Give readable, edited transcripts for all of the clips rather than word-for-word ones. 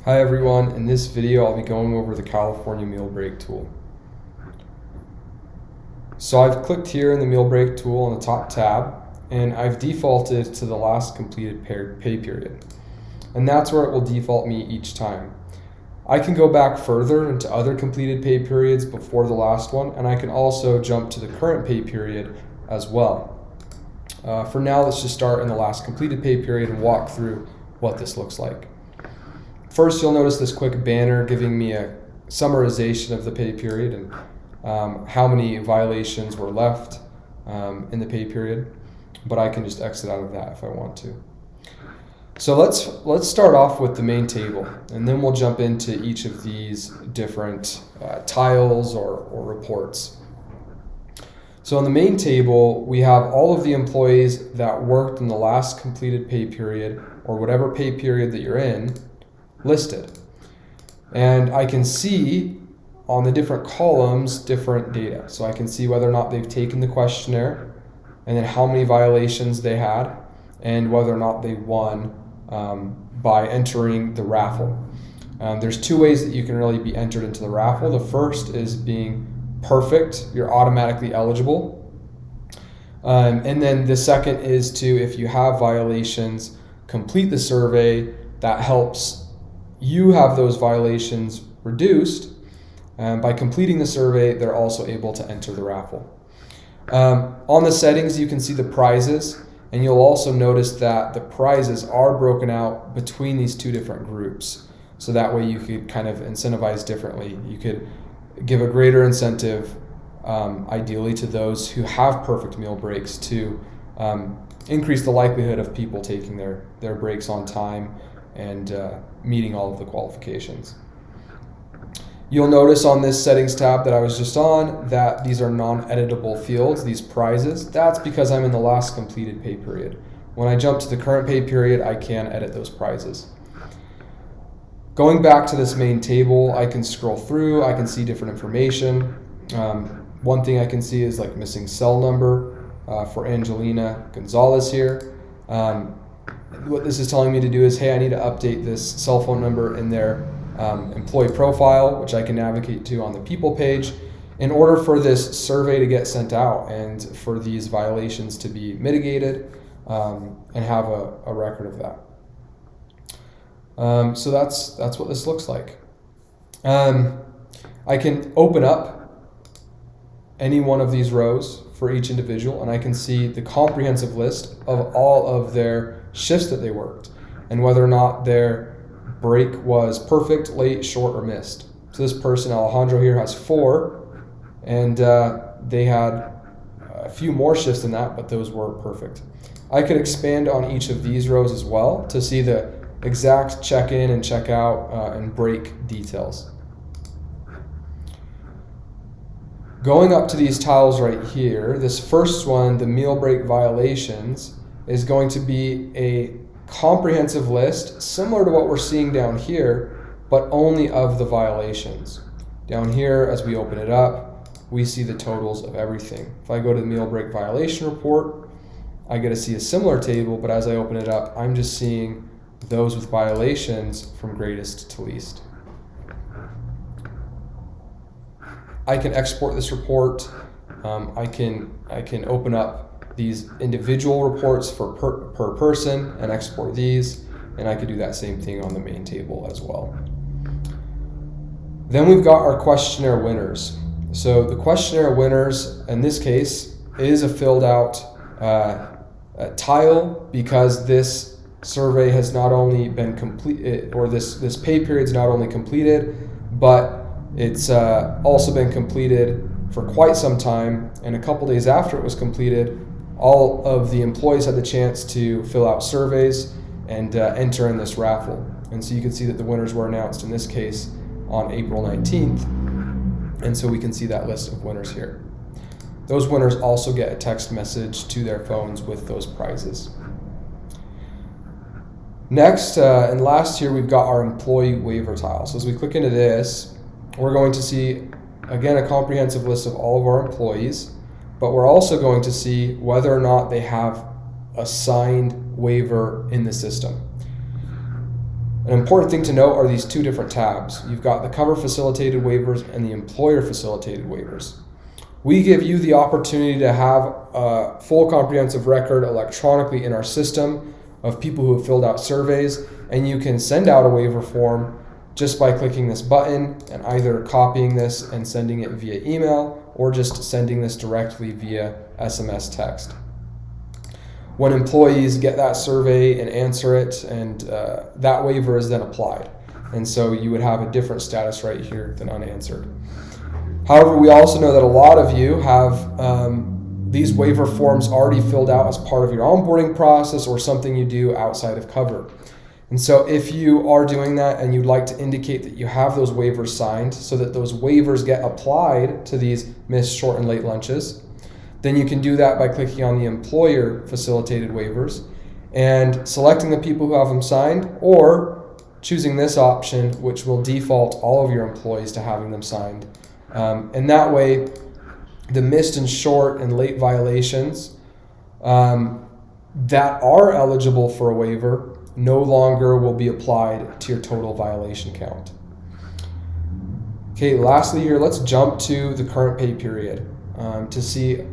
Hi everyone, in this video I'll be going over the California meal break tool. So I've clicked here in the meal break tool on the top tab and I've defaulted to the last completed pay period. And that's where it will default me each time. I can go back further into other completed pay periods before the last one, and I can also jump to the current pay period as well. For now, let's just start in the last completed pay period and walk through what this looks like. First, you'll notice this quick banner giving me a summarization of the pay period and how many violations were left in the pay period, but I can just exit out of that if I want to. So let's start off with the main table, and then we'll jump into each of these different tiles or reports. So in the main table, we have all of the employees that worked in the last completed pay period or whatever pay period that you're in listed. And I can see on the different columns different data. So I can see whether or not they've taken the questionnaire, and then how many violations they had, and whether or not they won by entering the raffle. There's two ways that you can really be entered into the raffle. The first is being perfect, you're automatically eligible. And then the second is to, if you have violations, complete the survey. That helps you have those violations reduced. By completing the survey, they're also able to enter the raffle. On the settings, you can see the prizes, and you'll also notice that the prizes are broken out between these two different groups. So that way you could kind of incentivize differently. You could give a greater incentive, ideally, to those who have perfect meal breaks to increase the likelihood of people taking their breaks on time and meeting all of the qualifications. You'll notice on this settings tab that I was just on that these are non-editable fields, these prizes. That's because I'm in the last completed pay period. When I jump to the current pay period, I can edit those prizes. Going back to this main table, I can scroll through, I can see different information. One thing I can see is like missing cell number for Angelina Gonzalez here. What this is telling me to do is, hey, I need to update this cell phone number in their employee profile, which I can navigate to on the people page, in order for this survey to get sent out and for these violations to be mitigated and have a record of that. So that's what this looks like. I can open up any one of these rows for each individual, and I can see the comprehensive list of all of their shifts that they worked and whether or not their break was perfect, late, short, or missed. So this person, Alejandro here, has 4, and they had a few more shifts than that, but those were perfect. I could expand on each of these rows as well to see the exact check-in and check-out and break details. Going up to these tiles right here, this first one, the meal break violations, is going to be a comprehensive list similar to what we're seeing down here, but only of the violations. Down here, as we open it up, we see the totals of everything. If I go to the meal break violation report, I get to see a similar table, but as I open it up, I'm just seeing those with violations from greatest to least. I can export this report. I can open up these individual reports for per person and export these, and I could do that same thing on the main table as well. Then we've got our questionnaire winners. So the questionnaire winners in this case is a filled out tile, because this survey has not only been completed, or this pay period is not only completed, but it's also been completed for quite some time, and a couple days after it was completed, all of the employees had the chance to fill out surveys and enter in this raffle. And so you can see that the winners were announced in this case on April 19th, and so we can see that list of winners here. Those winners also get a text message to their phones with those prizes. Next and last here, we've got our employee waiver tile. So as we click into this, we're going to see, again, a comprehensive list of all of our employees, but we're also going to see whether or not they have a signed waiver in the system. An important thing to note are these two different tabs. You've got the cover facilitated waivers and the employer facilitated waivers. We give you the opportunity to have a full comprehensive record electronically in our system of people who have filled out surveys, and you can send out a waiver form just by clicking this button and either copying this and sending it via email or just sending this directly via SMS text. When employees get that survey and answer it, and that waiver is then applied. And so you would have a different status right here than unanswered. However, we also know that a lot of you have these waiver forms already filled out as part of your onboarding process or something you do outside of cover. And so if you are doing that and you'd like to indicate that you have those waivers signed so that those waivers get applied to these missed, short, and late lunches, then you can do that by clicking on the employer facilitated waivers and selecting the people who have them signed, or choosing this option, which will default all of your employees to having them signed. And that way, the missed and short and late violations that are eligible for a waiver no longer will be applied to your total violation count. Okay, lastly here, let's jump to the current pay period to see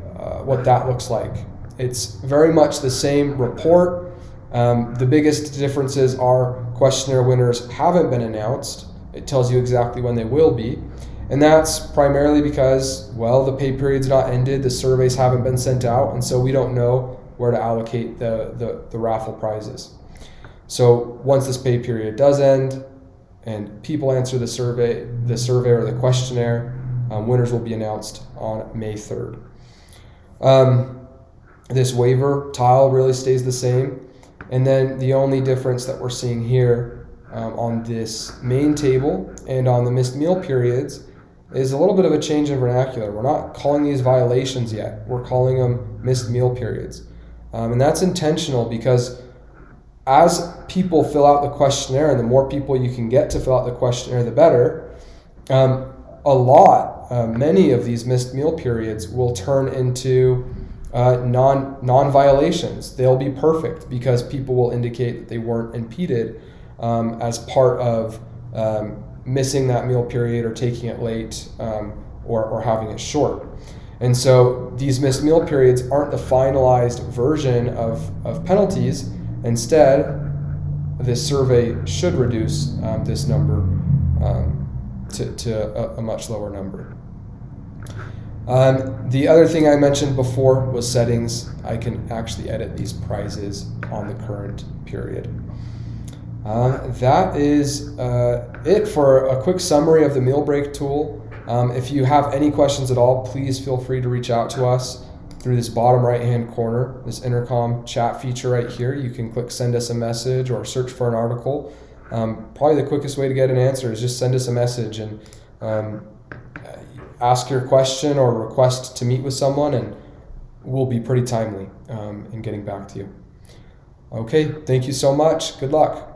what that looks like. It's very much the same report. The biggest differences are questionnaire winners haven't been announced. It tells you exactly when they will be. And that's primarily because, well, the pay period's not ended, the surveys haven't been sent out, and so we don't know where to allocate the raffle prizes. So once this pay period does end and people answer the survey or the questionnaire, winners will be announced on May 3rd. This waiver tile really stays the same. And then the only difference that we're seeing here on this main table and on the missed meal periods is a little bit of a change in vernacular. We're not calling these violations yet. We're calling them missed meal periods. And that's intentional because as people fill out the questionnaire, and the more people you can get to fill out the questionnaire, the better, many of these missed meal periods will turn into non-violations. They'll be perfect because people will indicate that they weren't impeded as part of missing that meal period or taking it late or having it short. And so these missed meal periods aren't the finalized version of penalties. Instead, this survey should reduce this number to a much lower number. The other thing I mentioned before was settings. I can actually edit these prizes on the current period. That is it for a quick summary of the meal break tool. If you have any questions at all, please feel free to reach out to us through this bottom right-hand corner, this intercom chat feature right here. You can click send us a message or search for an article. Probably the quickest way to get an answer is just send us a message and ask your question or request to meet with someone, and we'll be pretty timely in getting back to you. Okay, thank you so much. Good luck.